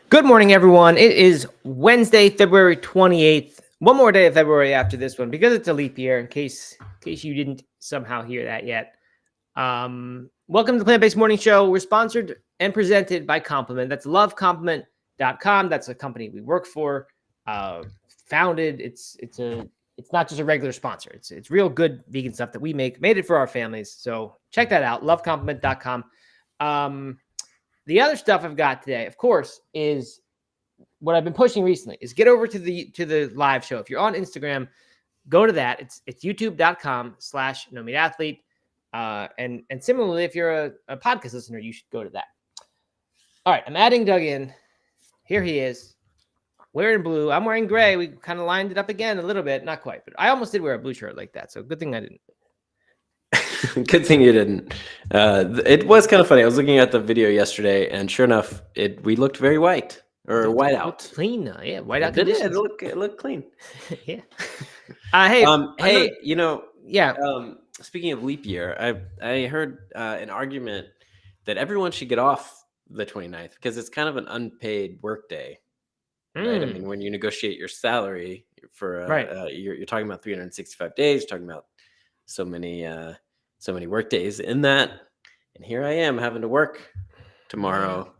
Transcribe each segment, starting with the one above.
Good morning, everyone. It is Wednesday, February 28th. One more day of February after this one because it's a leap year, in case you didn't somehow hear that yet. Welcome to the PlantBased Morning Show. We're sponsored and presented by Compliment. That's lovecompliment.com. That's a company we work for. Founded. It's not just a regular sponsor. It's real good vegan stuff that we made it for our families. So check that out, lovecompliment.com. The other stuff I've got today, of course, is what I've been pushing recently is get over to the live show. If you're on Instagram, go to that. It's youtube.com/no-meat-athlete. And similarly, if you're a podcast listener, you should go to that. All right, I'm adding Doug in. Here he is. Wearing blue. I'm wearing gray. We kind of lined it up again a little bit. Not quite, but I almost did wear a blue shirt like that. So good thing I didn't. Good thing you didn't. It was kind of funny. I was looking at the video yesterday, and sure enough, we looked very white or white out. Clean, yeah, white out conditions. It looked clean. Yeah. Hey, yeah. Speaking of leap year, I heard an argument that everyone should get off the 29th because it's kind of an unpaid work day. Right? I mean, when you negotiate your salary for you're talking about 365 days. You're talking about so many work days in that, and here I am having to work tomorrow.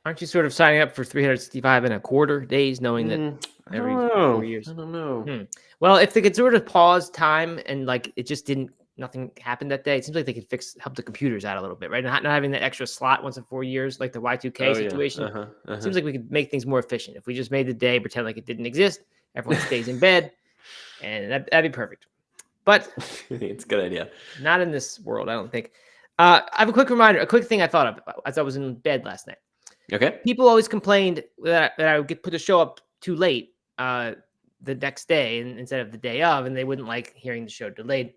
Aren't you sort of signing up for 365 and a quarter days, knowing that every 4 years? I don't know. Well, if they could sort of pause time and like it just nothing happened that day, it seems like they could help the computers out a little bit, right? Not having that extra slot once in 4 years, like the Y2K situation. Yeah. Seems like we could make things more efficient if we just made the day pretend like it didn't exist. Everyone stays in bed, and that'd be perfect. But it's a good idea. Not in this world, I don't think. I have a quick reminder, a quick thing I thought of as I was in bed last night. Okay. People always complained that I would put the show up too late the next day instead of the day of, and they wouldn't like hearing the show delayed.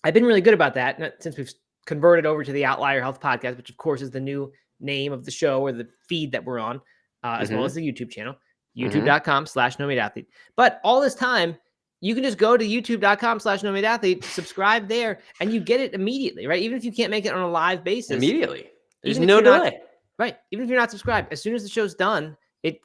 I've been really good about that since we've converted over to the Outlier Health Podcast, which of course is the new name of the show or the feed that we're on, as well as the YouTube channel, youtube.com/no-meat-athlete. But all this time, you can just go to youtube.com/no-meat-athlete, subscribe there, and you get it immediately, right? Even if you can't make it on a live basis. Immediately. There's no delay. Right. Even if you're not subscribed, as soon as the show's done, it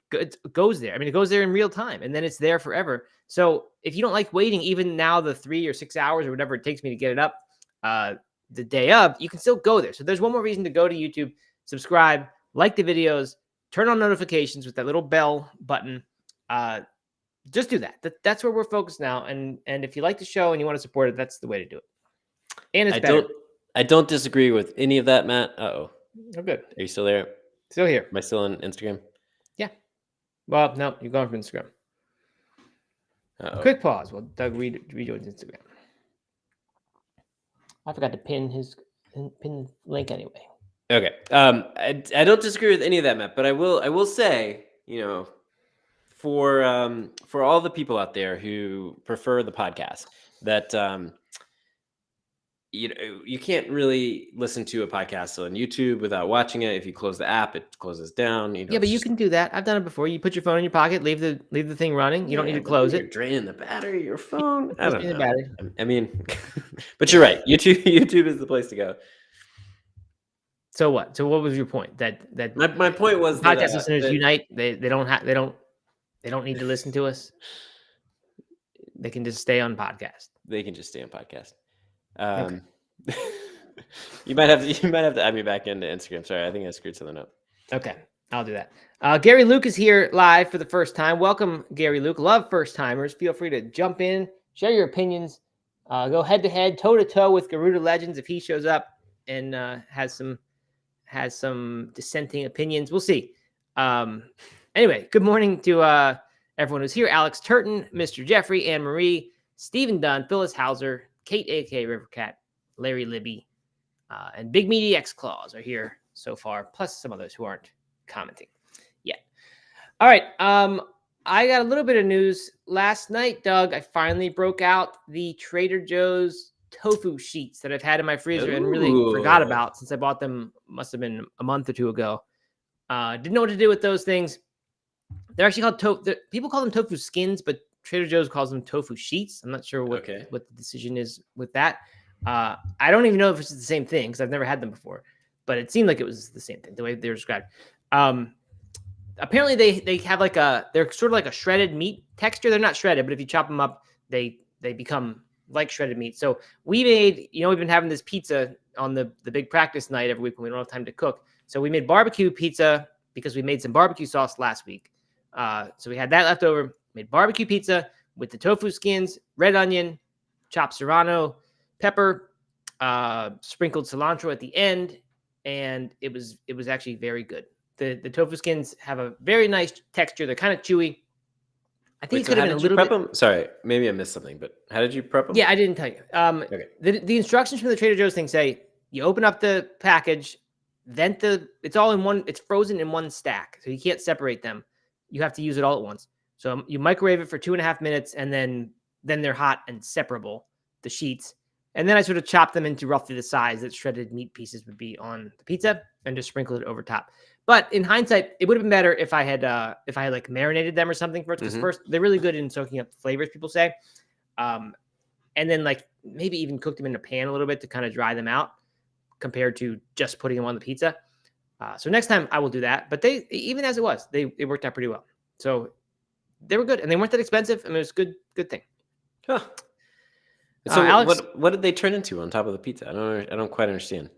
goes there. I mean, it goes there in real time, and then it's there forever. So if you don't like waiting, even now the 3 or 6 hours or whatever it takes me to get it up the day of, you can still go there. So there's one more reason to go to YouTube, subscribe, like the videos, turn on notifications with that little bell button. Just do that. That's where we're focused now. And if you like the show and you want to support it, that's the way to do it. And it's better. I don't disagree with any of that, Matt. Oh, good. Are you still there? Still here. Am I still on Instagram? Yeah. Well, no, you're gone from Instagram. Quick pause while Doug rejoins Instagram. I forgot to pin the link anyway. Okay. I don't disagree with any of that, Matt, but I will say, for all the people out there who prefer the podcast, that you can't really listen to a podcast on YouTube without watching it. If you close the app, it closes down. Yeah, but you can do that. I've done it before. You put your phone in your pocket, leave the thing running. You don't need to close it. Drain the battery of your phone. I don't know. The battery. I mean, but you're right. YouTube is the place to go. So what? So what was your point? That my point was podcast listeners unite. They don't need to listen to us. They can just stay on podcast. They can just stay on podcast. Okay. You might have to add me back into Instagram. Sorry, I think I screwed something up. Okay, I'll do that. Gary Luke is here live for the first time. Welcome, Gary Luke. Love first timers. Feel free to jump in, share your opinions, go head to head, toe to toe with Garuda Legends if he shows up and has some dissenting opinions. We'll see. Anyway, good morning to everyone who's here. Alex Turton, Mr. Jeffrey, Anne Marie, Stephen Dunn, Phyllis Hauser, Kate A.K. Rivercat, Larry Libby, and Big Meaty X Claws are here so far, plus some others who aren't commenting yet. All right. I got a little bit of news last night, Doug. I finally broke out the Trader Joe's tofu sheets that I've had in my freezer and really forgot about since I bought them. Must have been a month or two ago. Didn't know what to do with those things. They're actually called tofu. People call them tofu skins, but Trader Joe's calls them tofu sheets. I'm not sure what the decision is with that. I don't even know if it's the same thing because I've never had them before, but it seemed like it was the same thing, the way they're described. apparently they have like they're sort of like a shredded meat texture. They're not shredded, but if you chop them up, they become like shredded meat. So we made, we've been having this pizza on the big practice night every week when we don't have time to cook. So we made barbecue pizza because we made some barbecue sauce last week. So we had that left over, made barbecue pizza with the tofu skins, red onion, chopped serrano, pepper, sprinkled cilantro at the end. And it was actually very good. The tofu skins have a very nice texture. They're kind of chewy. I think it could have been a little bit. Them? Sorry, maybe I missed something, but how did you prep them? Yeah, I didn't tell you. Okay. The instructions from the Trader Joe's thing say you open up the package, it's all in one. It's frozen in one stack, so you can't separate them. You have to use it all at once. So you microwave it for 2.5 minutes, and then they're hot and separable, the sheets. And then I sort of chop them into roughly the size that shredded meat pieces would be on the pizza, and just sprinkle it over top. But in hindsight, it would have been better if I had like marinated them or something first. Because first, they're really good in soaking up the flavors, people say, and then like maybe even cooked them in a pan a little bit to kind of dry them out, compared to just putting them on the pizza. So next time I will do that. But they, even as it was, they worked out pretty well. So they were good, and they weren't that expensive. I mean, it was a good thing. Huh. So Alex, what did they turn into on top of the pizza? I don't quite understand.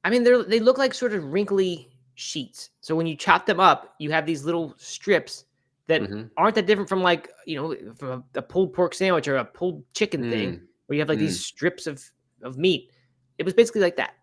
I mean, they look like sort of wrinkly sheets. So when you chop them up, you have these little strips that aren't that different from like, from a pulled pork sandwich or a pulled chicken thing, where you have like these strips of meat. It was basically like that.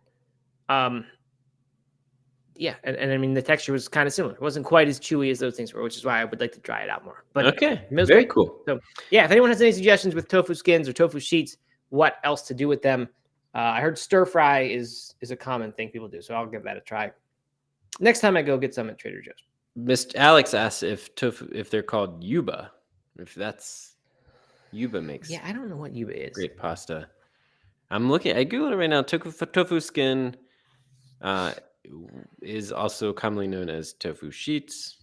Yeah, and I mean, the texture was kind of similar. It wasn't quite as chewy as those things were, which is why I would like to dry it out more. But okay, it was very great. cool. So yeah, if anyone has any suggestions with tofu skins or tofu sheets, what else to do with them? I heard stir fry is a common thing people do, so I'll give that a try next time I go get some at Trader Joe's. Mr. Alex asks if they're called yuba, if that's yuba makes. Yeah, I don't know what yuba is. Great pasta. I Googled it right now. Tofu skin is also commonly known as tofu sheets.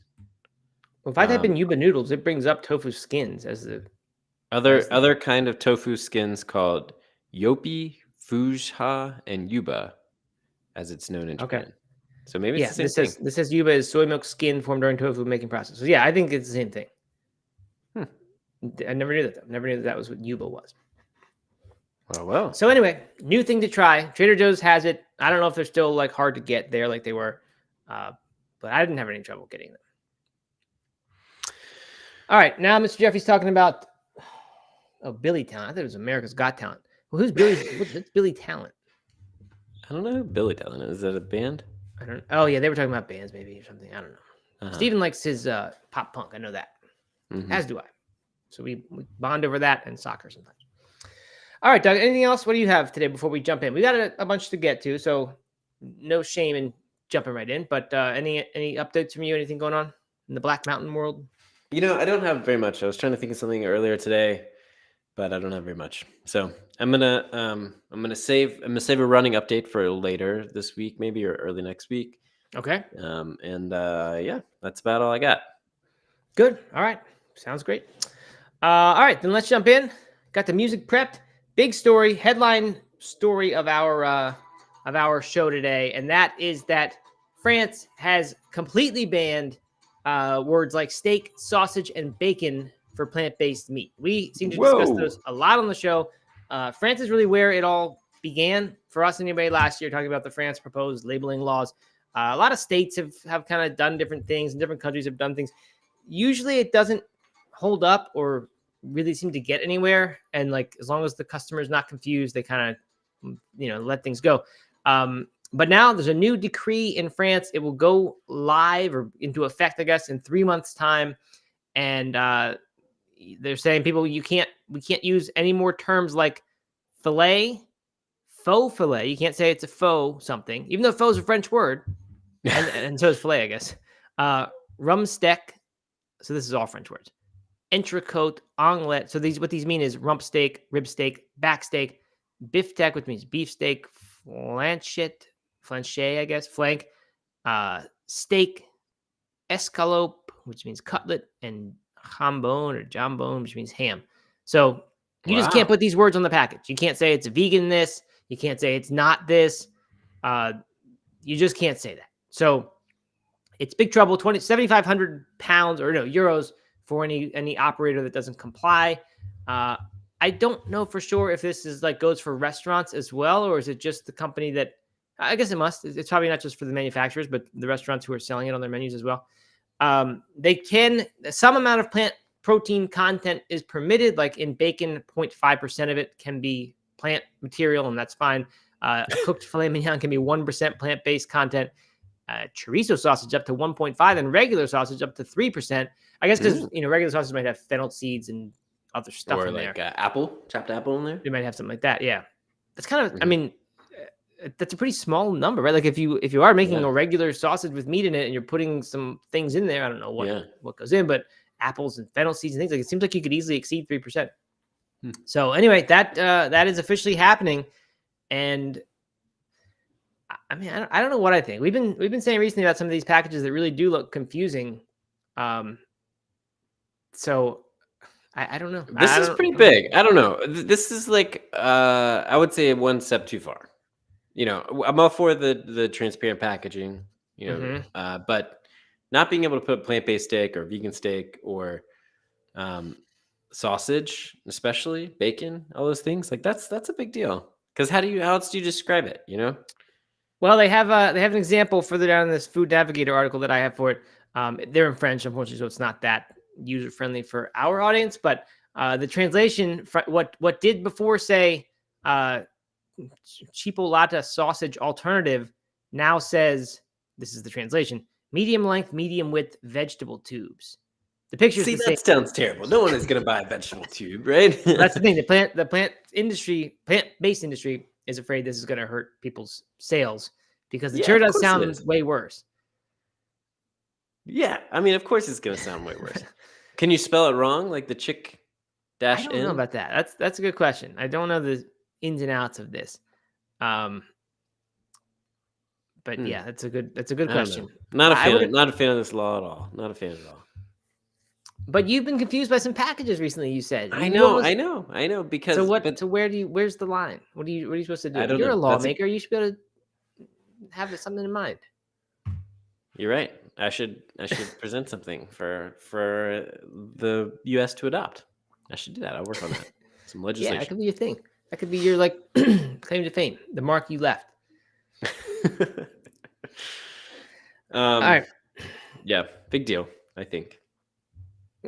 Well, if I type in yuba noodles, it brings up tofu skins as the other kind of tofu skins called yopi, fujha, and yuba, as it's known in Japan. Okay. So maybe it's the same thing. This says yuba is soy milk skin formed during tofu making process. So yeah, I think it's the same thing. I never knew that. Never knew that was what yuba was. Oh, well. So anyway, new thing to try. Trader Joe's has it. I don't know if they're still like hard to get there like they were, but I didn't have any trouble getting them. All right, now Mr. Jeffrey's talking about Billy Talent. I thought it was America's Got Talent. Well, who's Billy? What's Billy Talent? I don't know who Billy Talent is. Is that a band? I don't. Oh yeah, they were talking about bands maybe or something. I don't know. Steven likes his pop punk. I know that. As do I. So we bond over that and soccer sometimes. All right, Doug. Anything else? What do you have today before we jump in? We got a bunch to get to, so no shame in jumping right in. But any updates from you? Anything going on in the Black Mountain world? I don't have very much. I was trying to think of something earlier today, but I don't have very much. So I'm gonna save a running update for later this week, maybe, or early next week. Okay. Yeah, that's about all I got. Good. All right. Sounds great. All right, then let's jump in. Got the music prepped. Big story, headline story of our show today, and that is that France has completely banned words like steak, sausage, and bacon for plant-based meat. We seem to discuss those a lot on the show. France is really where it all began for us anyway last year, talking about the France proposed labeling laws. A lot of states have kind of done different things, and different countries have done things. Usually it doesn't hold up or really seem to get anywhere. And like, as long as the customer is not confused, they kind of, let things go. But now there's a new decree in France. It will go live or into effect, I guess, in 3 months' time. And they're saying we can't use any more terms like filet, faux filet. You can't say it's a faux something, even though faux is a French word. and so is filet, I guess. Rumsteak. So this is all French words. Entrecôte, omelette. So what these mean is rump steak, rib steak, back steak, beefsteak, which means beef steak, flanchet, I guess, flank, steak, escalope, which means cutlet, and jambon or jambon, which means ham. So you just can't put these words on the package. You can't say it's a vegan this. You can't say it's not this. You just can't say that. So it's big trouble. 7,500 pounds or no euros for any operator that doesn't comply. I don't know for sure if this is like goes for restaurants as well, or is it just the company that, I guess it must. It's probably not just for the manufacturers, but the restaurants who are selling it on their menus as well. They can, some amount of plant protein content is permitted, like in bacon, 0.5% of it can be plant material, and that's fine. A cooked filet mignon can be 1% plant-based content. Chorizo sausage up to 1.5 and regular sausage up to 3%. I guess because regular sausage might have fennel seeds and other stuff or in like there. chopped apple in there. They might have something like that. Yeah, that's kind of. I mean, that's a pretty small number, right? Like if you are making a regular sausage with meat in it and you're putting some things in there, I don't know what goes in, but apples and fennel seeds and things, like it seems like you could easily exceed 3%. So anyway, that is officially happening, and I mean, I don't know what I think. We've been saying recently about some of these packages that really do look confusing. So I don't know. This is pretty big. I don't know. This is like I would say one step too far. I'm all for the transparent packaging, but not being able to put plant-based steak or vegan steak or sausage, especially bacon, all those things, like that's a big deal. Because how else do you describe it? Well, they have an example further down in this Food Navigator article that I have for it. They're in French, unfortunately, so it's not that user friendly for our audience. But the translation, what did before say chipolata sausage alternative, now says, this is the translation: medium length, medium width vegetable tubes. The picture. See, that sounds terrible. No one is going to buy a vegetable tube, right? That's the thing. The plant-based industry is afraid this is going to hurt people's sales because it sure does sound way worse. Yeah, I mean, of course it's going to sound way worse. Can you spell it wrong, like the chick dash I don't know about that. That's a good question. I don't know the ins and outs of this. But yeah, that's a good question. Not a fan of this law at all. Not a fan at all. But you've been confused by some packages recently, you said. I know. Because where's the line? What are you supposed to do? You're a lawmaker. You should be able to have something in mind. You're right. I should present something for the U.S. to adopt. I should do that. I'll work on that. Some legislation. Yeah, that could be your thing. That could be your claim to fame, the mark you left. All right. Yeah, big deal, I think.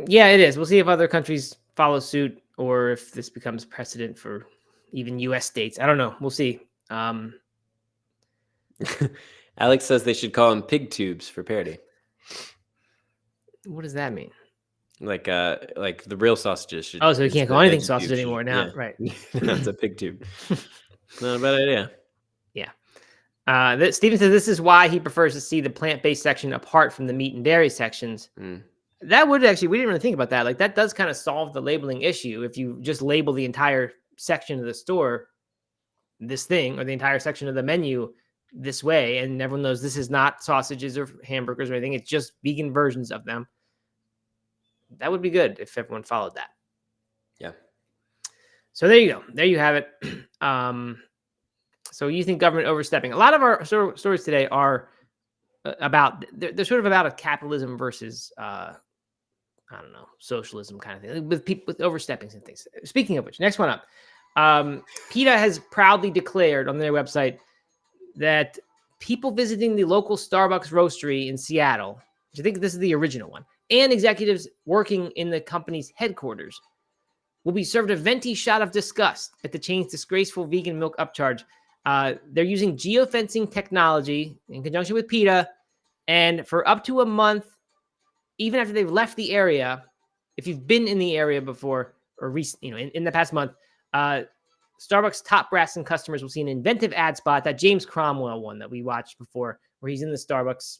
Yeah, it is. We'll see if other countries follow suit or if this becomes precedent for even U.S. states. I don't know. We'll see. Alex says they should call them pig tubes for parody. What does that mean? Like the real sausages should. Oh, so you can't call anything sausage anymore now, right? That's a pig tube. Not a bad idea. Yeah. Steven says this is why he prefers to see the plant-based section apart from the meat and dairy sections. That would actually, we didn't really think about that. Like that does kind of solve the labeling issue. If you just label the entire section of the store this thing, or the entire section of the menu this way, and everyone knows this is not sausages or hamburgers or anything, it's just vegan versions of them. That would be good if everyone followed that. Yeah. So there you go. There you have it. So you think government overstepping? A lot of our stories today are they're sort of about a capitalism versus I don't know, socialism kind of thing, with people with oversteppings and things. Speaking of which, next one up, PETA has proudly declared on their website that people visiting the local Starbucks roastery in Seattle, which I think this is the original one, and executives working in the company's headquarters will be served a venti shot of disgust at the chain's disgraceful vegan milk upcharge. They're using geo-fencing technology in conjunction with PETA, and for up to a month, even after they've left the area, if you've been in the area before or recently, in the past month, Starbucks top brass and customers will see an inventive ad spot, that James Cromwell one that we watched before, where he's in the Starbucks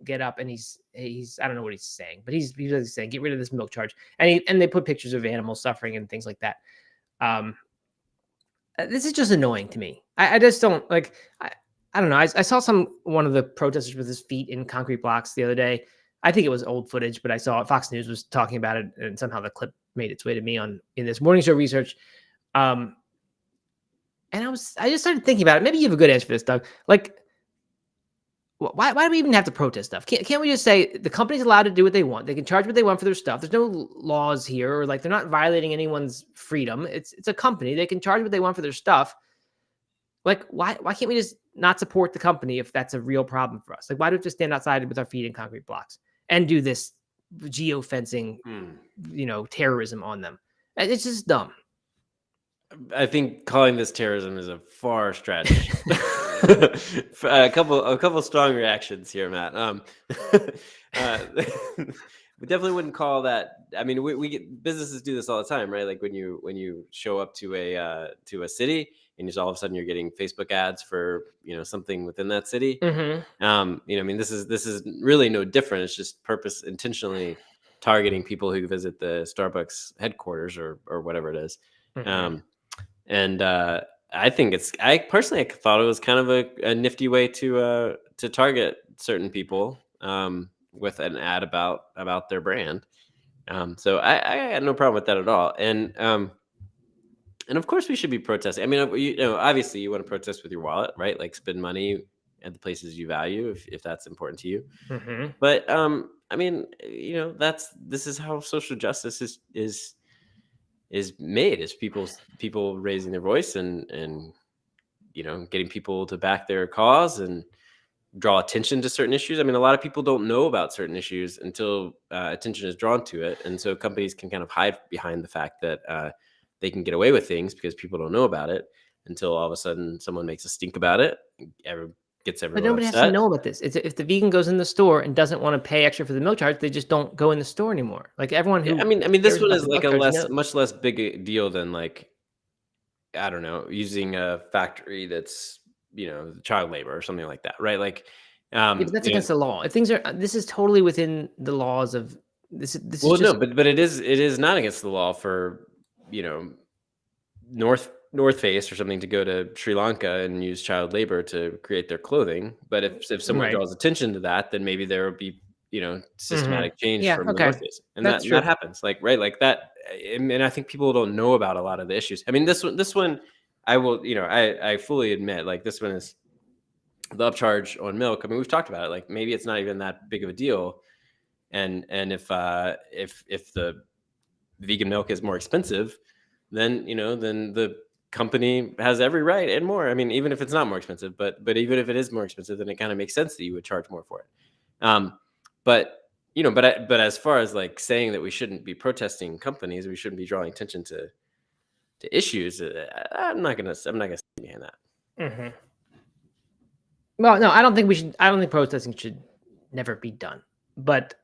get up and he's I don't know what he's saying, but he's saying get rid of this milk charge, and they put pictures of animals suffering and things like that. This is just annoying to me. I just don't like. I don't know. I saw one of the protesters with his feet in concrete blocks the other day. I think it was old footage, but I saw Fox News was talking about it, and somehow the clip made its way to me in this morning show research. And I just started thinking about it. Maybe you have a good answer for this, Doug. Like, why do we even have to protest stuff? Can't we just say the company's allowed to do what they want? They can charge what they want for their stuff. There's no laws here, or like they're not violating anyone's freedom. It's a company. They can charge what they want for their stuff. Like, why can't we just not support the company if that's a real problem for us? Like, why do we have to stand outside with our feet in concrete blocks and do this geo-fencing, terrorism on them? It's just dumb. I think calling this terrorism is a far stretch. A couple strong reactions here, Matt. We definitely wouldn't call that. I mean, we get businesses do this all the time, right? Like when you show up to a city and all of a sudden you're getting Facebook ads for something within that city. Mm-hmm. I mean, this is really no different. It's just intentionally targeting people who visit the Starbucks headquarters or whatever it is. Mm-hmm. I think I personally thought it was kind of a nifty way to target certain people with an ad about their brand. So I had no problem with that at all. And of course we should be protesting. I mean, obviously you want to protest with your wallet, right? Like spend money at the places you value if that's important to you. Mm-hmm. But I mean, this is how social justice is made, is people raising their voice and getting people to back their cause and draw attention to certain issues. I mean, a lot of people don't know about certain issues until attention is drawn to it, and so companies can kind of hide behind the fact that they can get away with things because people don't know about it until all of a sudden someone makes a stink about it, gets everyone But nobody upset. has to know about this. If the vegan goes in the store and doesn't want to pay extra for the milk charge, they just don't go in the store anymore. Like everyone who, I mean, this cares one about is the like milk a charge knows. much less big a deal than, like, I don't know, using a factory that's child labor or something like that, right? Like, Yeah, but that's against the law. If things are, this is totally within the laws of this. This well, is just no, but it is not against the law for North Face or something to go to Sri Lanka and use child labor to create their clothing. But if someone right. draws attention to that, then maybe there will be systematic change Yeah, from the okay. North Face, and That's that true. happens, like, right, like that. And I think people don't know about a lot of the issues. I mean, this one, I will, I fully admit, like, this one is the upcharge on milk. I mean, we've talked about it. Like, maybe it's not even that big of a deal, and if the vegan milk is more expensive, then then the company has every right and more. I mean, even if it's not more expensive, but even if it is more expensive, then it kind of makes sense that you would charge more for it. But as far as like saying that we shouldn't be protesting companies, we shouldn't be drawing attention to issues, I'm not gonna stand behind that. Mm-hmm. Well, no, I don't think we should. I don't think protesting should never be done, but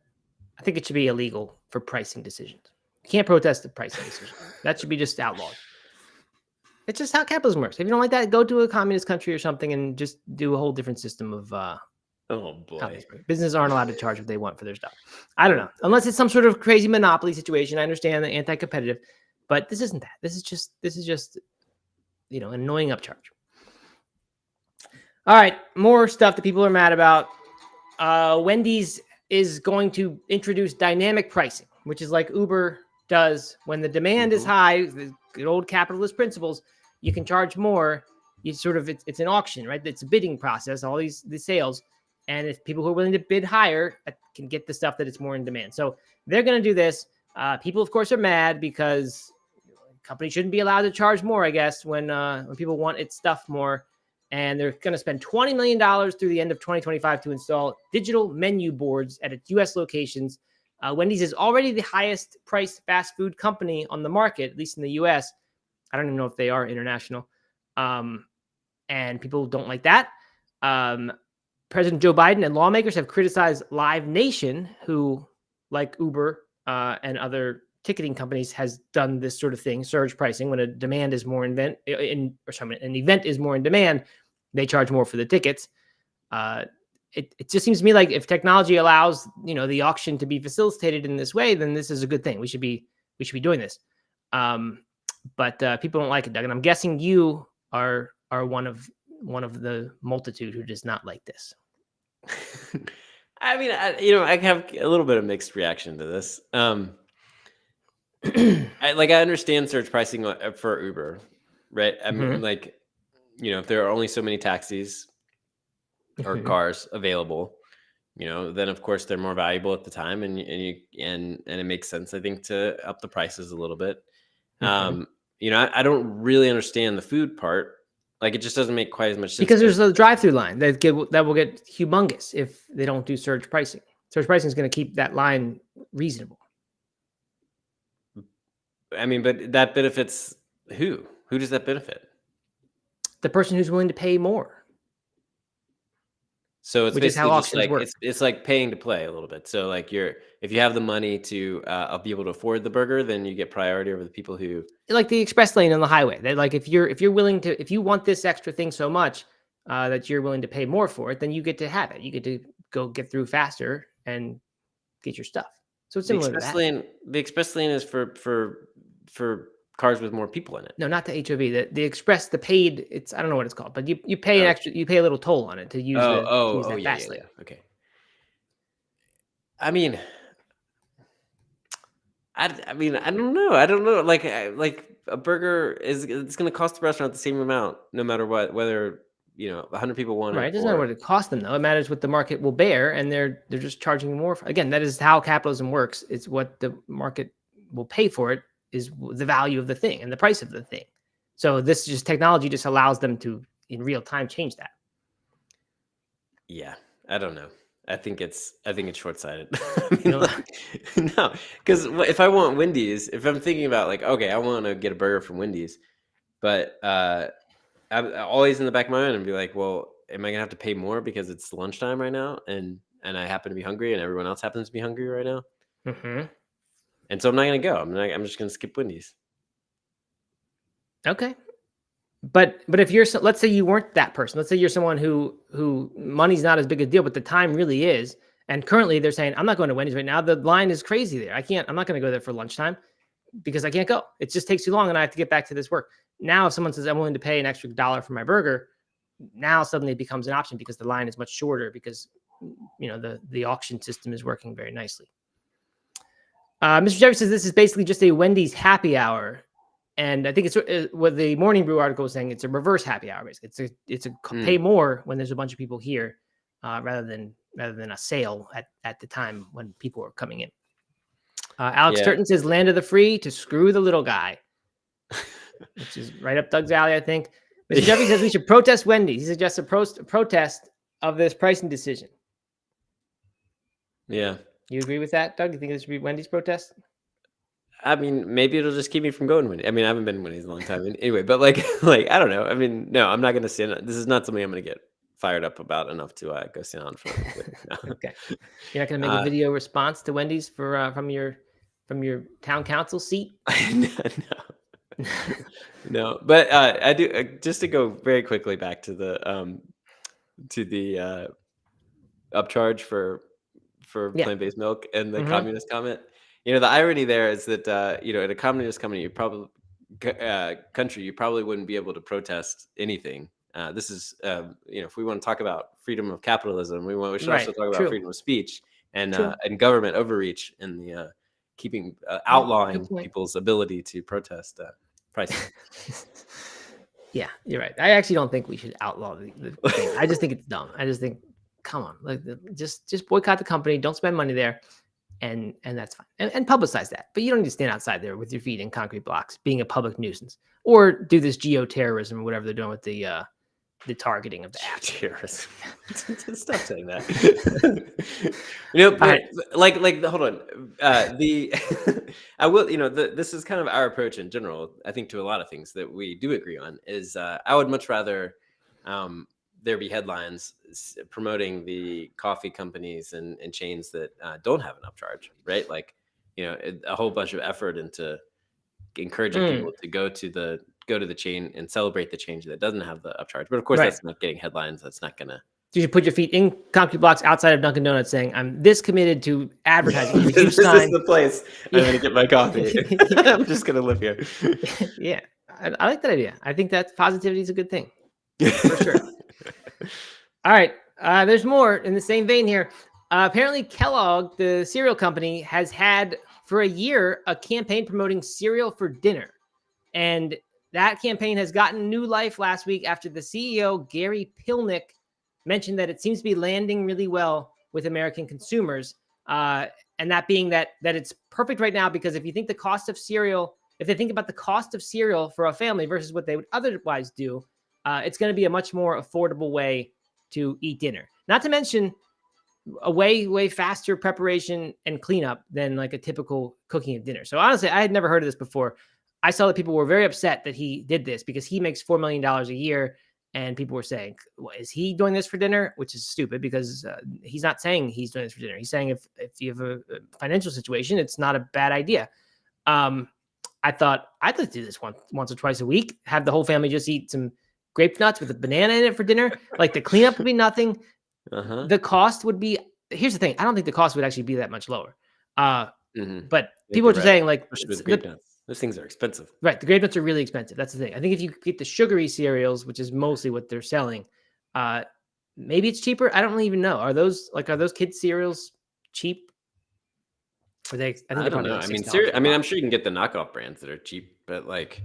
I think it should be illegal for pricing decisions. You can't protest the pricing decision. That should be just outlawed. It's just how capitalism works. If you don't like that, go to a communist country or something and just do a whole different system of oh boy, businesses aren't allowed to charge what they want for their stuff. I don't know, unless it's some sort of crazy monopoly situation. I understand the anti-competitive, but this isn't that. This is just an annoying upcharge. All right, more stuff that people are mad about. Wendy's is going to introduce dynamic pricing, which is like Uber does when the demand is high. The good old capitalist principles. You can charge more. You sort of it's an auction, right? It's a bidding process. All these sales, and if people who are willing to bid higher can get the stuff that it's more in demand. So they're going to do this. People, of course, are mad because companies shouldn't be allowed to charge more, I guess, when people want its stuff more. And they're going to spend $20 million through the end of 2025 to install digital menu boards at its U.S. locations. Wendy's is already the highest priced fast food company on the market, at least in the U.S. I don't even know if they are international. And people don't like that. President Joe Biden and lawmakers have criticized Live Nation, who, like Uber and other ticketing companies, has done this sort of thing, surge pricing. When a demand is more an event is more in demand, they charge more for the tickets. It just seems to me like if technology allows the auction to be facilitated in this way, then this is a good thing. We should be doing this. But people don't like it, Doug, and I'm guessing you are one of the multitude who does not like this. I mean, I have a little bit of mixed reaction to this. I understand surge pricing for Uber, right? I mean, like, if there are only so many taxis, or cars available, then of course they're more valuable at the time, and it makes sense, I think, to up the prices a little bit. I don't really understand the food part. Like, it just doesn't make quite as much sense because there's a drive-through line that will get humongous if they don't do surge pricing. Surge pricing is going to keep that line reasonable. I mean, but that benefits who? Who does that benefit? The person who's willing to pay more. So it's which is how basically just auctions like work. it's like paying to play a little bit. So like if you have the money to be able to afford the burger, then you get priority over the people who Like the express lane on the highway. That, like, if you're willing to, if you want this extra thing so much that you're willing to pay more for it, then you get to have it. You get to go get through faster and get your stuff. So it's similar to that. The express lane is for cars with more people in it. No, not the HOV. The express, the paid. It's, I don't know what it's called, but you pay an extra. You pay a little toll on it to use that fast lane. Yeah. Okay. I mean, I don't know. I don't know. Like a burger it's going to cost the restaurant the same amount, no matter what, whether 100 people want it. Right. It doesn't matter what it costs them, though. It matters what the market will bear, and they're just charging more. Again, that is how capitalism works. It's what the market will pay for it is the value of the thing and the price of the thing. So this just technology just allows them to in real time change that. Yeah, I don't know. I think it's short-sighted. No, because if I want Wendy's, if I'm thinking about like, okay, I want to get a burger from Wendy's, but I'm always in the back of my mind and be like, well, am I gonna have to pay more because it's lunchtime right now, and I happen to be hungry, and everyone else happens to be hungry right now, and so I'm not gonna go. I'm just gonna skip Wendy's. Okay. But if you're, let's say you weren't that person, let's say you're someone who money's not as big a deal, but the time really is. And currently they're saying, I'm not going to Wendy's right now. The line is crazy there. I'm not going to go there for lunchtime because I can't go. It just takes too long and I have to get back to this work. Now, if someone says I'm willing to pay an extra $1 for my burger, now suddenly it becomes an option because the line is much shorter because, the auction system is working very nicely. Mr. Jeffrey says this is basically just a Wendy's happy hour. And I think it's what the Morning Brew article is saying. It's a reverse happy hour. Basically, it's a pay more when there's a bunch of people here, rather than a sale at the time when people are coming in. Alex Turton says, "Land of the free to screw the little guy," which is right up Doug's alley, I think. Mr. Jeffrey says we should protest Wendy's. He suggests a protest of this pricing decision. Yeah, you agree with that, Doug? You think this should be Wendy's protest? I mean, maybe it'll just keep me from going to Wendy's. I mean, I haven't been to Wendy's in a long time anyway, but like I don't know. I mean, no, I'm not going to stand. This is not something I'm going to get fired up about enough to go sit on for. No. Okay, you're not going to make a video response to Wendy's for from your town council seat? No. But I do just to go very quickly back to the upcharge for plant-based milk and the communist comment. The irony there is that in a communist country, you probably wouldn't be able to protest anything. This is if we want to talk about freedom of capitalism, we should also talk about freedom of speech and government overreach and the outlawing people's ability to protest pricing. Yeah, you're right. I actually don't think we should outlaw the thing. I just think it's dumb. I just think, come on, like just boycott the company. Don't spend money there. And that's fine. And publicize that. But you don't need to stand outside there with your feet in concrete blocks, being a public nuisance, or do this geoterrorism or whatever they're doing with the targeting of the app. Terrorism. Stop saying that. But hold on. I will. This is kind of our approach in general. I think to a lot of things that we do agree on is I would much rather there be headlines promoting the coffee companies and chains that don't have an upcharge, right? Like, a whole bunch of effort into encouraging people to go to the chain and celebrate the change that doesn't have the upcharge. But of course, that's not getting headlines. That's not gonna. You should put your feet in concrete blocks outside of Dunkin' Donuts, saying, "I'm this committed to advertising." This is the place I'm gonna get my coffee. I'm just gonna live here. Yeah, I like that idea. I think that positivity is a good thing for sure. All right. There's more in the same vein here. Apparently, Kellogg, the cereal company, has had for a year a campaign promoting cereal for dinner. And that campaign has gotten new life last week after the CEO, Gary Pilnick, mentioned that it seems to be landing really well with American consumers. And that being that it's perfect right now, because if you think the cost of cereal, if they think about the cost of cereal for a family versus what they would otherwise do, it's going to be a much more affordable way to eat dinner. Not to mention a way faster preparation and cleanup than like a typical cooking of dinner. So honestly, I had never heard of this before. I saw that people were very upset that he did this because he makes $4 million a year. And people were saying, well, is he doing this for dinner? Which is stupid, because he's not saying he's doing this for dinner. He's saying if you have a financial situation, it's not a bad idea. I thought I'd like to do this once or twice a week, have the whole family just eat some grape nuts with a banana in it for dinner. Like the cleanup would be nothing. The cost would be, here's the thing. I don't think the cost would actually be that much lower. But people are just saying like, those things are expensive. Right. The grape nuts are really expensive. That's the thing. I think if you get the sugary cereals, which is mostly what they're selling, maybe it's cheaper. I don't really even know. Are those kids cereals cheap? Or they? I don't know. Like I'm sure you can get the knockoff brands that are cheap, but like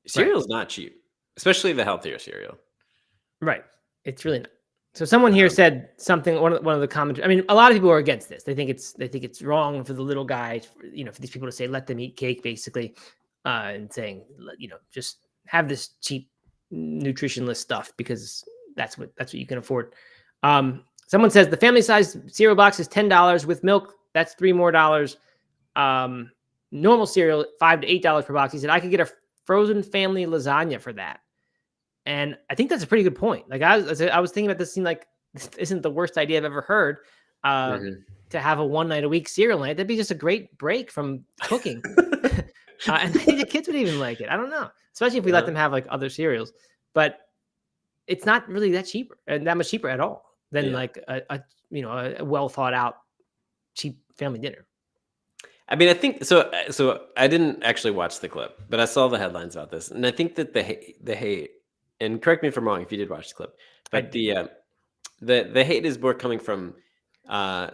cereal's not cheap, especially the healthier cereal. Right. It's really not. So someone here said something. One of the comments. I mean, a lot of people are against this. They think it's wrong for the little guy. For these people to say let them eat cake, basically, and saying just have this cheap, nutritionless stuff because that's what you can afford. Someone says the family size cereal box is $10 with milk. That's $3 more. Normal cereal $5 to $8 per box. He said I could get a frozen family lasagna for that. And I think that's a pretty good point. Like I was thinking about this, seemed like this isn't the worst idea I've ever heard. To have a one night a week cereal night, that'd be just a great break from cooking. And I think the kids would even like it. I don't know, especially if we let them have like other cereals. But it's not really that cheaper and that much cheaper at all than like a well thought out cheap family dinner. I mean, I think so. So I didn't actually watch the clip, but I saw the headlines about this, and I think that the hate. And correct me if I'm wrong if you did watch the clip, but the hate is more coming from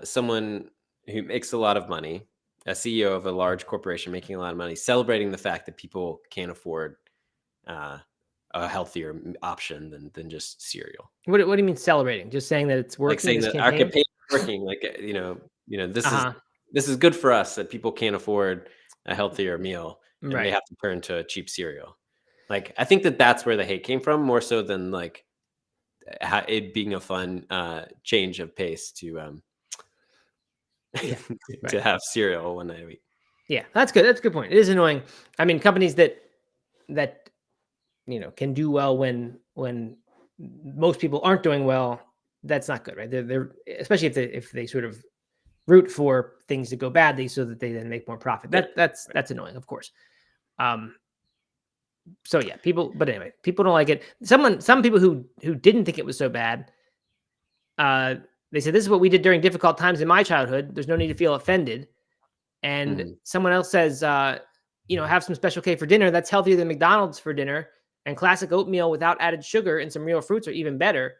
someone who makes a lot of money, a CEO of a large corporation making a lot of money, celebrating the fact that people can't afford a healthier option than just cereal. What do you mean celebrating? Just saying that it's working? Like saying that our campaign is working. Like this is good for us that people can't afford a healthier meal and they have to turn to a cheap cereal. Like, I think that's where the hate came from, more so than like it being a fun change of pace to to have cereal one night a week. Yeah, that's good. That's a good point. It is annoying. I mean, companies that can do well when most people aren't doing well, that's not good, right? They're especially if they sort of root for things to go badly so that they then make more profit. That's annoying, of course. So yeah, people don't like it. Some people who didn't think it was so bad, they said, this is what we did during difficult times in my childhood. There's no need to feel offended. And someone else says, have some Special K for dinner. That's healthier than McDonald's for dinner. And classic oatmeal without added sugar and some real fruits are even better.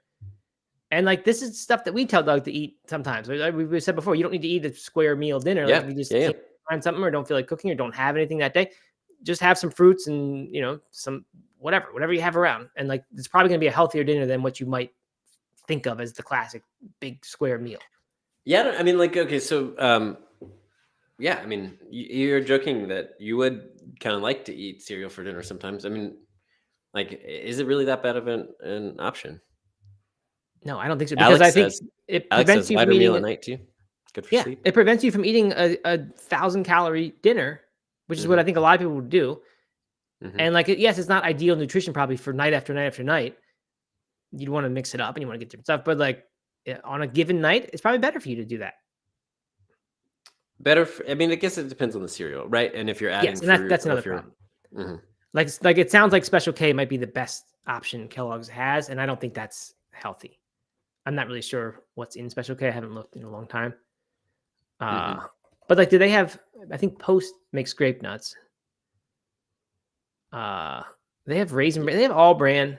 And like, this is stuff that we tell Doug to eat sometimes. We said before, you don't need to eat a square meal dinner. Like, if you just can't find something or don't feel like cooking or don't have anything that day, just have some fruits and, some whatever you have around. And like, it's probably going to be a healthier dinner than what you might think of as the classic big square meal. Yeah. I mean, like, okay. So, yeah, I mean, you're joking that you would kind of like to eat cereal for dinner sometimes. I mean, like, is it really that bad of an option? No, I don't think so. Because I think it prevents you from eating meal at night too. Good for sleep. It prevents you from eating a 1,000-calorie dinner, which is what I think a lot of people would do. And like, yes, it's not ideal nutrition probably for night after night after night. You'd want to mix it up and you want to get different stuff, but like on a given night, it's probably better for you to do that. I mean, I guess it depends on the cereal, right? And if you're adding fruit, that's another problem. Like it sounds like Special K might be the best option Kellogg's has, and I don't think that's healthy. I'm not really sure what's in Special K. I haven't looked in a long time. But like, do they have? I think Post makes grape nuts. They have Raisin Bran. They have All Bran.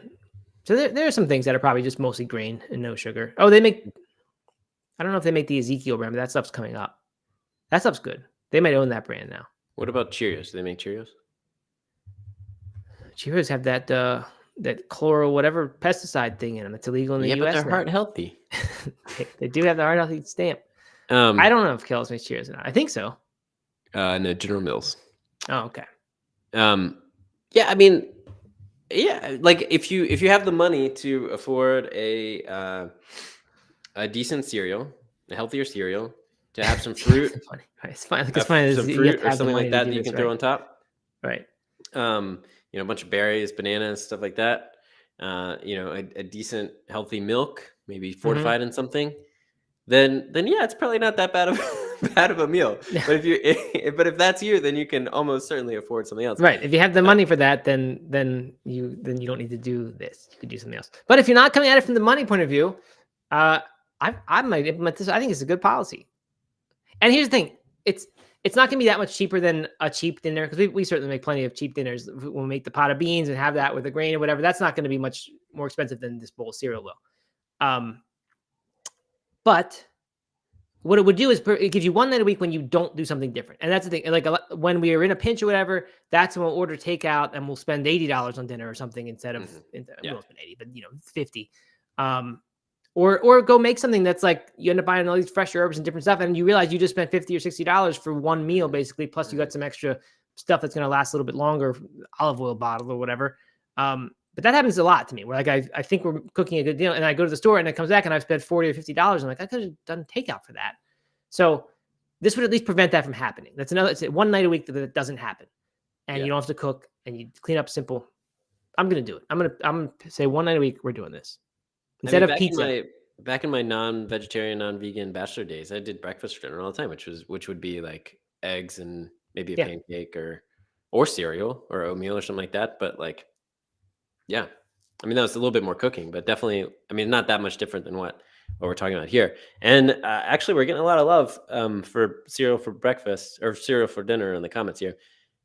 So there are some things that are probably just mostly grain and no sugar. Oh, they make. I don't know if they make the Ezekiel brand, but that stuff's coming up. That stuff's good. They might own that brand now. What about Cheerios? Do they make Cheerios? Cheerios have that that chloro whatever pesticide thing in them. It's illegal in the Yeah, but U.S. they're now. heart healthy. They do have the heart healthy stamp. I don't know if Kellogg's makes Cheerios or not. I think so. No, General Mills. Oh, okay. Yeah, I mean, yeah, like if you have the money to afford a decent cereal, a healthier cereal, to have some fruit, Funny. Right. It's fine. Like, it's funny. some You have fruit to or have the something money like to that do that you this, can throw on top. Right. A bunch of berries, bananas, stuff like that. A decent healthy milk, maybe fortified in something. Then yeah, it's probably not that bad of a meal. But if that's you, then you can almost certainly afford something else. Right. If you have the money for that, then you don't need to do this. You could do something else. But if you're not coming at it from the money point of view, I might implement this. I think it's a good policy. And here's the thing: it's not going to be that much cheaper than a cheap dinner, because we certainly make plenty of cheap dinners when we make the pot of beans and have that with a grain or whatever. That's not going to be much more expensive than this bowl of cereal will. But what it would do is it gives you one night a week when you don't do something different. And that's the thing. Like when we are in a pinch or whatever, that's when we'll order takeout and we'll spend $80 on dinner or something instead of, we won't spend 80, but 50. Or go make something that's like, you end up buying all these fresh herbs and different stuff, and you realize you just spent $50 or $60 for one meal, basically. Plus you got some extra stuff that's going to last a little bit longer, olive oil bottle or whatever. But that happens a lot to me, where like I think we're cooking a good deal, and I go to the store and it comes back and I've spent $40 or $50. I'm like, I could have done takeout for that. So this would at least prevent that from happening. It's one night a week that it doesn't happen, and you don't have to cook, and you clean up simple. I'm gonna do it. I'm gonna say one night a week we're doing this instead of pizza. Back in my non-vegetarian, non-vegan bachelor days, I did breakfast for dinner all the time, which would be like eggs and maybe a pancake or cereal or oatmeal or something like that. But like, yeah, I mean, that was a little bit more cooking, but definitely, I mean, not that much different than what we're talking about here. And actually, we're getting a lot of love for cereal for breakfast or cereal for dinner in the comments here.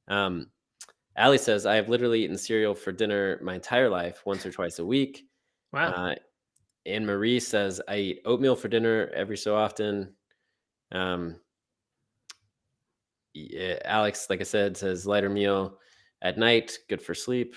Allie says, I have literally eaten cereal for dinner my entire life, once or twice a week. Wow. Anne Marie says, I eat oatmeal for dinner every so often. Yeah, Alex, like I said, says lighter meal at night, good for sleep.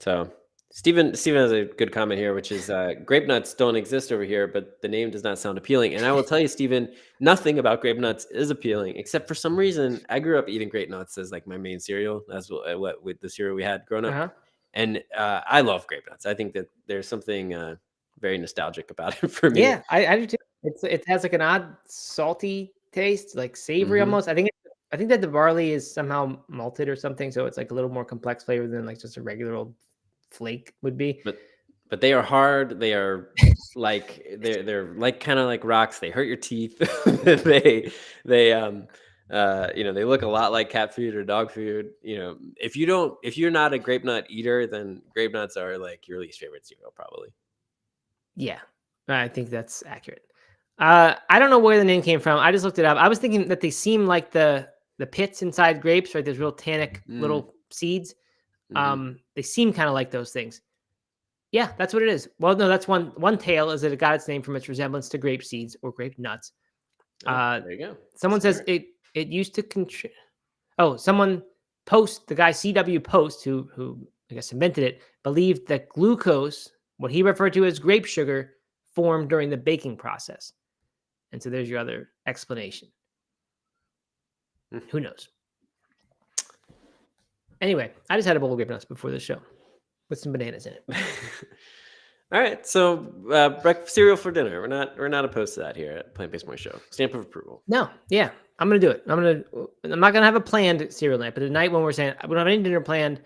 So Stephen has a good comment here, which is grape nuts don't exist over here, but the name does not sound appealing. And I will tell you, Stephen, nothing about grape nuts is appealing, except for some reason I grew up eating grape nuts as like my main cereal. That's what with the cereal we had growing up. And I love grape nuts. I think that there's something very nostalgic about it for me. Yeah, I do too. It has like an odd salty taste, like savory almost. I think that the barley is somehow malted or something, so it's like a little more complex flavor than like just a regular old flake would be. But they are hard. They are like they're like kind of like rocks. They hurt your teeth. they they look a lot like cat food or dog food. If you're not a grape nut eater, then grape nuts are like your least favorite cereal, probably. Yeah, I think that's accurate. I don't know where the name came from. I just looked it up. I was thinking that they seem like the pits inside grapes, right? There's real tannic little seeds. They seem kind of like those things. Yeah, that's what it is. Well, no, that's one tale is that it got its name from its resemblance to grape seeds or grape nuts. There you go. Someone says it used to someone the guy CW Post, who I guess invented it, believed that glucose, what he referred to as grape sugar, formed during the baking process. And so there's your other explanation. Who knows? Anyway, I just had a bowl of grape nuts before the show with some bananas in it. All right, so cereal for dinner. We're not opposed to that here at Plant-Based Morning Show. Stamp of approval. No, yeah, I'm gonna do it. I'm not gonna have a planned cereal night, but tonight when we're saying we don't have any dinner planned,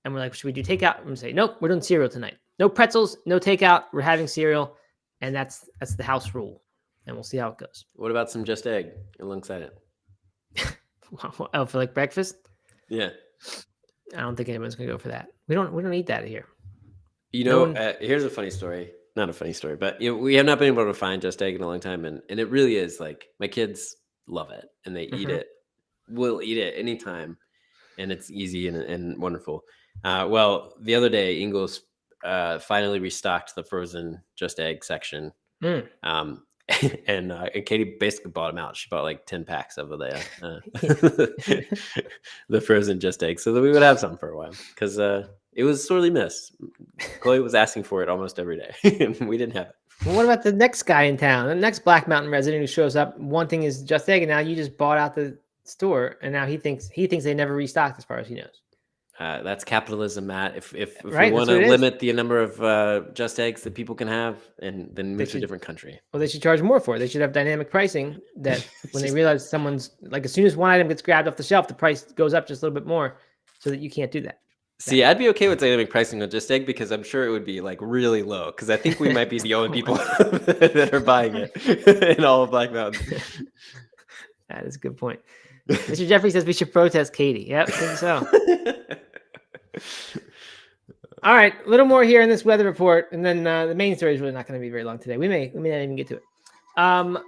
and we're like, should we do takeout? I'm gonna say, nope, we're doing cereal tonight. No pretzels, no takeout. We're having cereal, and that's the house rule. And we'll see how it goes. What about some just egg alongside it? Oh, for like breakfast? Yeah. I don't think anyone's gonna go for that. We don't eat that here. Here's a funny story. Not a funny story, but we have not been able to find just egg in a long time, and it really is like my kids love it and they eat it. We'll eat it anytime, and it's easy and wonderful. Well, the other day, Ingles finally restocked the frozen just egg section. And Katie basically bought them out. She bought like 10 packs of the frozen just eggs so that we would have some for a while. Because It was sorely missed. Chloe was asking for it almost every day, and we didn't have it. Well, what about the next guy in town, the next Black Mountain resident who shows up wanting his Just Egg, and now you just bought out the store, and now he thinks they never restocked, as far as he knows. That's capitalism, Matt. If Right, we want to limit the number of Just Eggs that people can have, and then move to a different country. Well, they should charge more for it. They should have dynamic pricing that when they realize someone's like, as soon as one item gets grabbed off the shelf, the price goes up just a little bit more, so that you can't do that. See, I'd be okay with dynamic pricing on Just Egg because I'm sure it would be like really low. Because I think we might be the only people that are buying it in all of Black Mountain. That is a good point. Mr. Jeffrey says we should protest Katie. Yep, I think so. All right, a little more here in this weather report, and then the main story is really not going to be very long today. We may not even get to it. All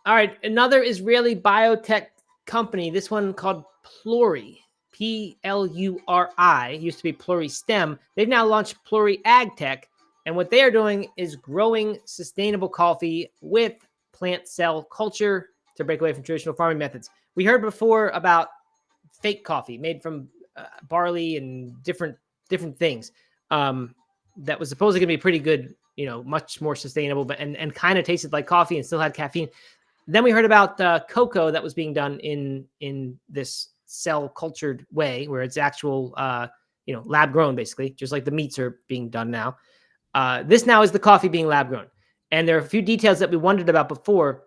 right, another Israeli biotech company. This one called Pluri. Pluri, used to be Pluristem. They've now launched Pluri AgTech, and what they are doing is growing sustainable coffee with plant cell culture to break away from traditional farming methods. We heard before about fake coffee made from barley and different things that was supposedly going to be pretty good, much more sustainable, but and kind of tasted like coffee and still had caffeine. Then we heard about cocoa that was being done in this cell cultured way, where it's actual, lab grown, basically, just like the meats are being done now. This now is the coffee being lab grown. And there are a few details that we wondered about before.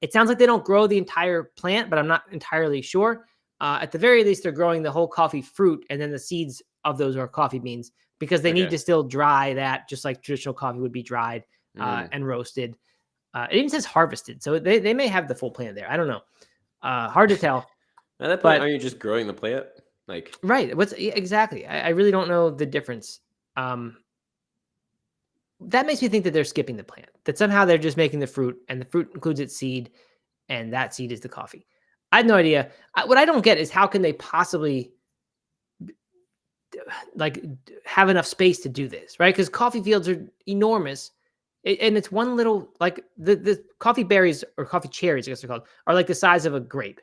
It sounds like they don't grow the entire plant, but I'm not entirely sure. At the very least, they're growing the whole coffee fruit, and then the seeds of those are coffee beans, because they need to still dry that, just like traditional coffee would be dried and roasted. It even says harvested, so they may have the full plant there. I don't know. Hard to tell. At that point, are you just growing the plant? Like, right. Exactly? I really don't know the difference. That makes me think that they're skipping the plant, that somehow they're just making the fruit, and the fruit includes its seed, and that seed is the coffee. I have no idea. What I don't get is how can they possibly have enough space to do this, right? Because coffee fields are enormous, and it's one little, like the coffee berries, or coffee cherries, I guess they're called, are like the size of a grape,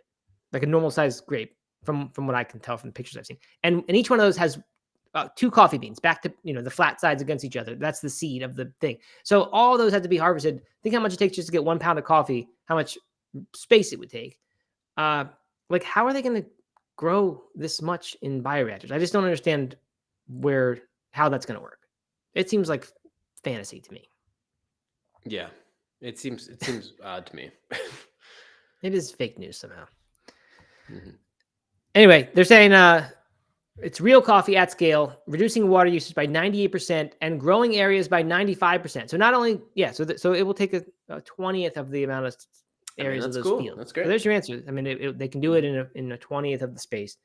like a normal sized grape, from what I can tell from the pictures I've seen. And each one of those has 2 coffee beans back to, the flat sides against each other. That's the seed of the thing. So all those had to be harvested. Think how much it takes just to get 1 pound of coffee, how much space it would take. How are they going to grow this much in bioreactors? I just don't understand how that's going to work. It seems like fantasy to me. Yeah, it seems odd to me. It is fake news somehow. Mm-hmm. Anyway, they're saying it's real coffee at scale, reducing water usage by 98% and growing areas by 95%. So not only, so it will take a 20th of the amount of areas of those fields. That's great. So there's your answer. I mean, they can do it in a 20th of the space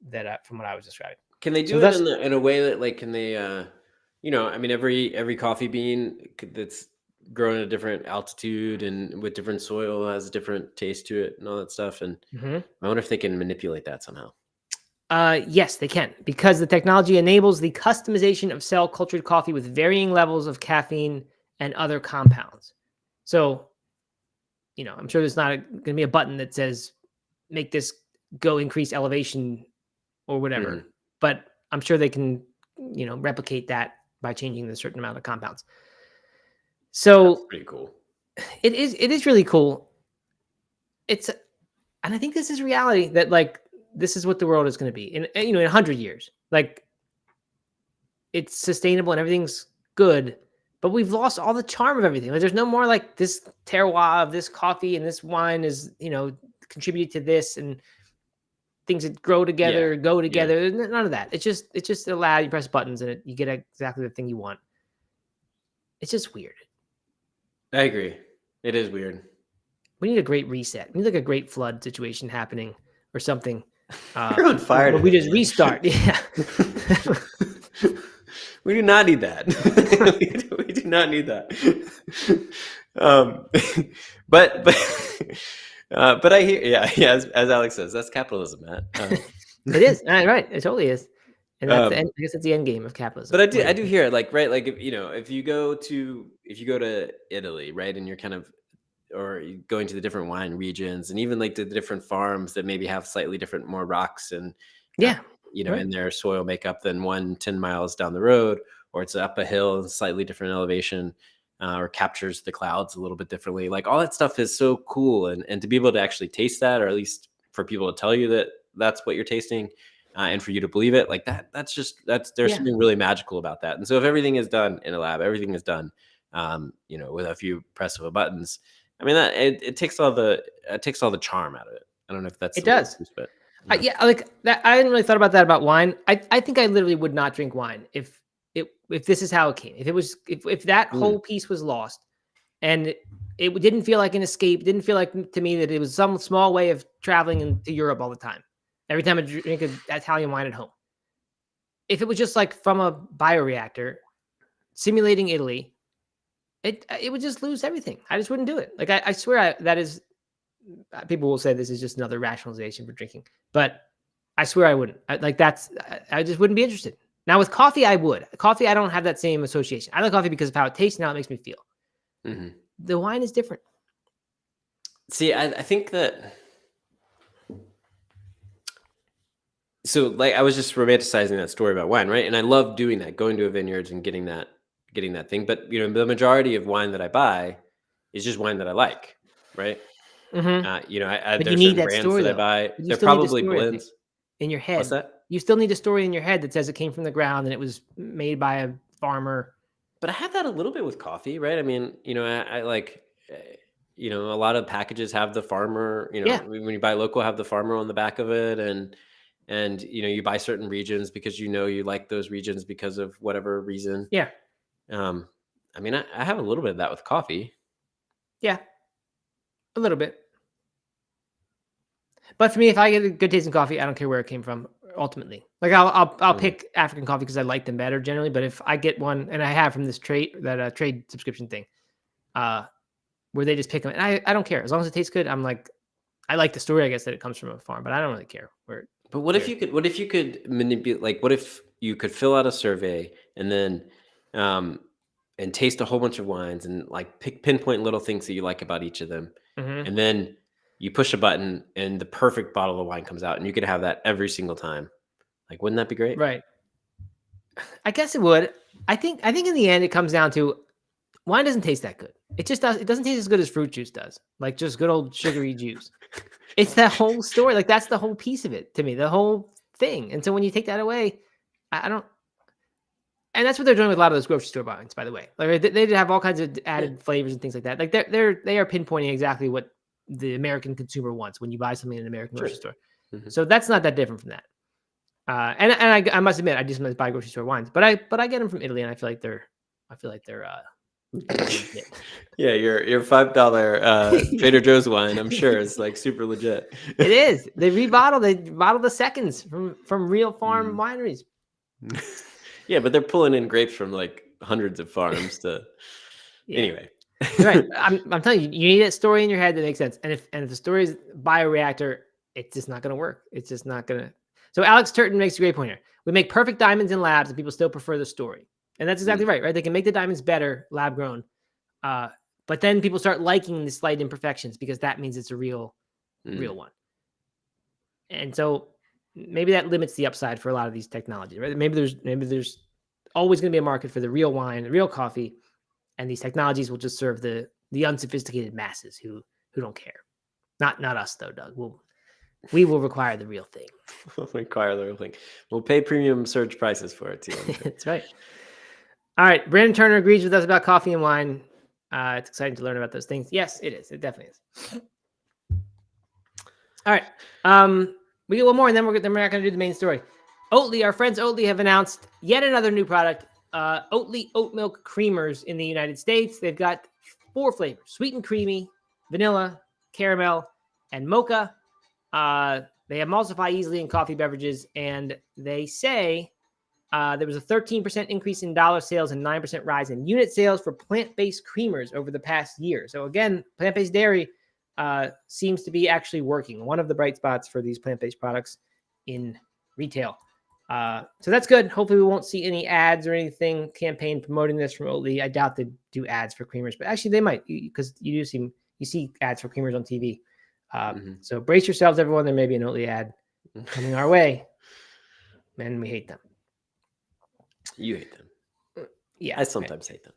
that from what I was describing. Can they do it in a way that can they, every coffee bean that's grown at a different altitude and with different soil has a different taste to it and all that stuff. And I wonder if they can manipulate that somehow. Yes, they can, because the technology enables the customization of cell cultured coffee with varying levels of caffeine and other compounds. So, I'm sure there's not going to be a button that says, make this go increase elevation or whatever, but I'm sure they can, replicate that by changing the certain amount of compounds. So that's pretty cool. It is really cool. And I think this is reality, that this is what the world is going to be in 100 years. It's sustainable and everything's good, but we've lost all the charm of everything. There's no more this terroir of this coffee and this wine is, contributed to this, and things that grow together, go together. Yeah. None of that. It's just a lab. You press buttons and you get exactly the thing you want. It's just weird. I agree. It is weird. We need a great reset. We need a great flood situation happening or something. You're on fire. We just restart. Yeah. We do not need that. we do not need that. But I hear, as Alex says, that's capitalism, Matt. It is right. It totally is, and that's I guess it's the end game of capitalism. But I do hear it, if you go to Italy, right, and you're kind of, or going to the different wine regions, and even the different farms that maybe have slightly different, more rocks and in their soil makeup than one 10 miles down the road, or it's up a hill, slightly different elevation, or captures the clouds a little bit differently. Like all that stuff is so cool. And to be able to actually taste that, or at least for people to tell you that that's what you're tasting, and for you to believe it, like there's something really magical about that. And so if everything is done in a lab, everything is done, with a few press of buttons, I mean, that it takes all the charm out of it. I don't know if that's it does. Use, but like that. I hadn't really thought about that about wine. I think I literally would not drink wine if this is how it came. If that whole piece was lost, and it didn't feel like an escape, didn't feel like to me that it was some small way of traveling into Europe all the time. Every time I drink an Italian wine at home. If it was just like from a bioreactor simulating Italy, it would just lose everything. I just wouldn't do it. Like I swear that is, people will say this is just another rationalization for drinking, but I swear I wouldn't. I just wouldn't be interested. Now with coffee, I would. Coffee, I don't have that same association. I like coffee because of how it tastes and how it makes me feel. Mm-hmm. The wine is different. See, I think that. So like I was just romanticizing that story about wine, right? And I love doing that, going to a vineyards and getting that thing. But the majority of wine that I buy is just wine that I like, right? Mm-hmm. But you need that story that I buy. They're probably blends in your head. What's that? You still need a story in your head that says it came from the ground and it was made by a farmer. But I have that a little bit with coffee, right? I mean, I like, a lot of packages have the farmer. When you buy local, have the farmer on the back of it, and you buy certain regions because you like those regions because of whatever reason. Yeah. I mean, I have a little bit of that with coffee. Yeah, a little bit. But for me, if I get a good tasting coffee, I don't care where it came from. Ultimately, like I'll pick African coffee because I like them better generally. But if I get one, and I have from this trade subscription thing, where they just pick them, and I don't care as long as it tastes good. I'm like, I like the story, I guess, that it comes from a farm, but I don't really care where. But what if you could manipulate? Like, what if you could fill out a survey and then, and taste a whole bunch of wines and like pinpoint little things that you like about each of them, and then you push a button and the perfect bottle of wine comes out, and you could have that every single time. Like, wouldn't that be great? Right. I guess it would. I think in the end it comes down to wine doesn't taste that good. It just does. It doesn't taste as good as fruit juice does. Like just good old sugary juice. It's that whole story. Like that's the whole piece of it to me, the whole thing. And so when you take that away, I don't. And that's what they're doing with a lot of those grocery store wines, by the way. Like they have all kinds of added flavors and things like that. Like they are pinpointing exactly what the American consumer wants when you buy something in an American grocery store. Mm-hmm. So that's not that different from that. And I must admit, I just buy grocery store wines, but I get them from Italy, and I feel like they're legit. Yeah, your $5 Trader Joe's wine, I'm sure, is like super legit. It is. They bottle the seconds from real farm wineries. Yeah, but they're pulling in grapes from like hundreds of farms to. Anyway. Right. I'm telling you, you need that story in your head that makes sense. And if the story is bioreactor, it's just not going to work. It's just not going to. So Alex Turton makes a great point here. We make perfect diamonds in labs, and people still prefer the story. And that's exactly right? They can make the diamonds better, lab grown. But then people start liking the slight imperfections because that means it's a real one. And so maybe that limits the upside for a lot of these technologies, right? Maybe there's always going to be a market for the real wine, the real coffee, and these technologies will just serve the unsophisticated masses who don't care. Not us though, Doug. We will require the real thing. We'll require the real thing. We'll pay premium surge prices for it too. That's right. All right. Brandon Turner agrees with us about coffee and wine. It's exciting to learn about those things. Yes, it is. It definitely is. All right. We get one more, and then we're not going to do the main story. Oatly, our friends Oatly have announced yet another new product, Oatly oat milk creamers in the United States. They've got 4 flavors: sweet and creamy, vanilla, caramel, and mocha. They emulsify easily in coffee beverages, and they say there was a 13% increase in dollar sales and 9% rise in unit sales for plant-based creamers over the past year. So again, plant-based dairy seems to be actually working. One of the bright spots for these plant-based products in retail. So that's good. Hopefully we won't see any ads or anything campaign promoting this from Oatly. I doubt they do ads for creamers, but actually they might, because you see ads for creamers on TV. So brace yourselves, everyone. There may be an Oatly ad coming our way. and we hate them. You hate them. Yeah. I sometimes hate them.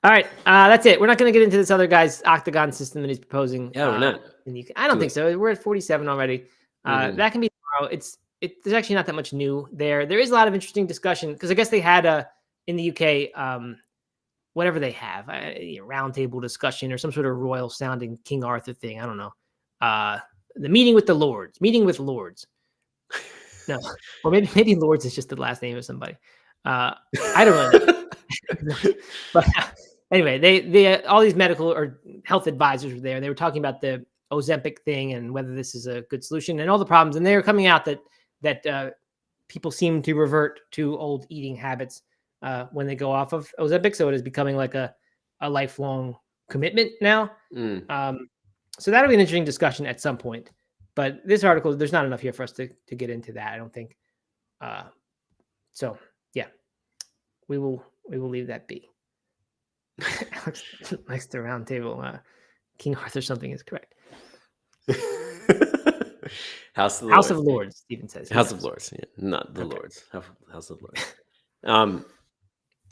All right. That's it. We're not going to get into this other guy's octagon system that he's proposing. Yeah, we're not. I don't think so. We're at 47 already. That can be tomorrow. There's actually not that much new there. There is a lot of interesting discussion because I guess they had in the UK, whatever they have, roundtable discussion or some sort of royal sounding King Arthur thing. I don't know. The meeting with lords. No, or maybe Lords is just the last name of somebody. I don't really know. But anyway, they all these medical or health advisors were there. They were talking about the Ozempic thing and whether this is a good solution and all the problems. And they were coming out that people seem to revert to old eating habits when they go off of Ozempic. So it is becoming like a lifelong commitment now. So that'll be an interesting discussion at some point. But this article, there's not enough here for us to get into that, I don't think. So yeah, we will leave that be. Next to round table, King Arthur something is correct. House of Lords, Stephen says. House of Lords, yeah, not the Lords. House of Lords.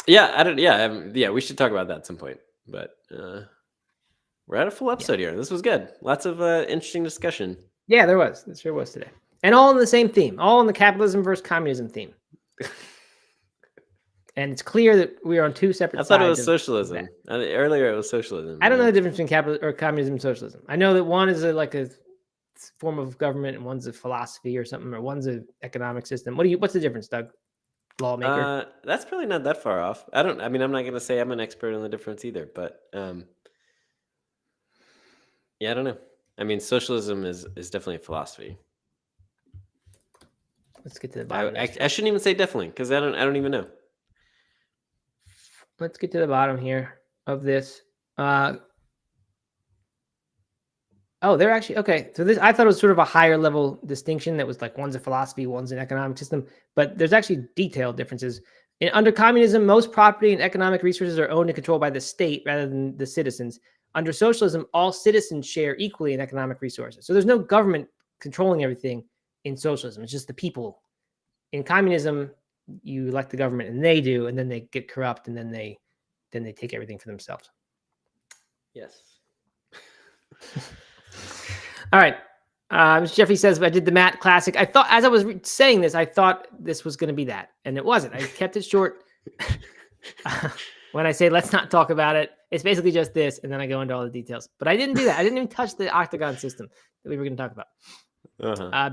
Yeah, we should talk about that at some point. But we're at a full episode here. This was good. Lots of interesting discussion. Yeah, there was. It sure was today. And all in the same theme. All in the capitalism versus communism theme. And it's clear that we are on two separate sides. I thought it was socialism. Earlier it was socialism. I don't know the difference between capital or communism and socialism. I know that one is like a form of government and one's a philosophy or something, or one's an economic system. What's the difference, Doug? Lawmaker? That's probably not that far off. I'm not going to say I'm an expert on the difference either, but yeah, I don't know. I mean, socialism is definitely a philosophy. Let's get to the bottom. I shouldn't even say definitely because I don't even know. Let's get to the bottom here of this. They're actually okay. So this, I thought it was sort of a higher level distinction that was like one's a philosophy, one's an economic system, but there's actually detailed differences. Under communism, most property and economic resources are owned and controlled by the state rather than the citizens. Under socialism, all citizens share equally in economic resources. So there's no government controlling everything in socialism. It's just the people. In communism, you elect the government and they do, and then they get corrupt and then they take everything for themselves. Yes. All right. Jeffrey says, I did the Matt classic. I thought, as I was saying this, I thought this was going to be that, and it wasn't. I kept it short. When I say, let's not talk about it, it's basically just this. And then I go into all the details, but I didn't do that. I didn't even touch the octagon system that we were going to talk about.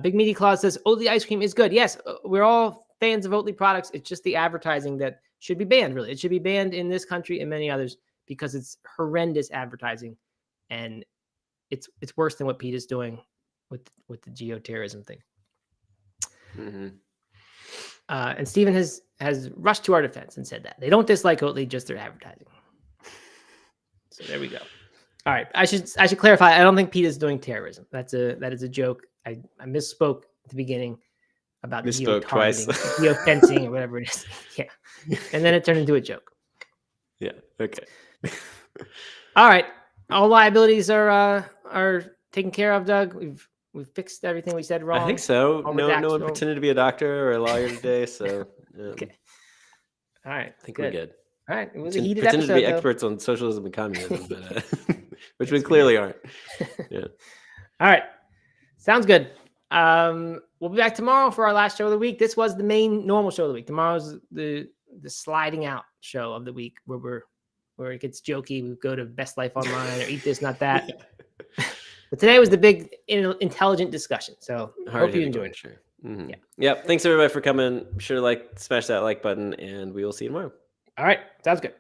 Big Meaty Claus says, Oatly ice cream is good. Yes. We're all fans of Oatly products. It's just the advertising that should be banned. Really. It should be banned in this country and many others because it's horrendous advertising. And it's worse than what PETA is doing with the geoterrorism thing. And Stephen has rushed to our defense and said that they don't dislike Oatly, just their advertising. So there we go. All right, I should clarify. I don't think PETA is doing terrorism. That is a joke. I misspoke at the beginning about twice. Geo-fencing or whatever it is. Yeah, and then it turned into a joke. Yeah. Okay. All right. All liabilities are taken care of, Doug. We've fixed everything we said wrong. I think so. No one pretended to be a doctor or a lawyer today, so okay. All right. I think we're good. All right. It was a heated episode. Pretended to be experts on socialism and communism, but which we clearly aren't. Yeah. All right. Sounds good. We'll be back tomorrow for our last show of the week. This was the main normal show of the week. Tomorrow's the sliding out show of the week where it gets jokey. We go to Best Life Online or Eat This, Not That. But today was the big intelligent discussion. So I hope you enjoyed it. Sure. Mm-hmm. Yeah. Yep. Thanks everybody for coming. Be sure to smash that like button, and we will see you tomorrow. All right. Sounds good.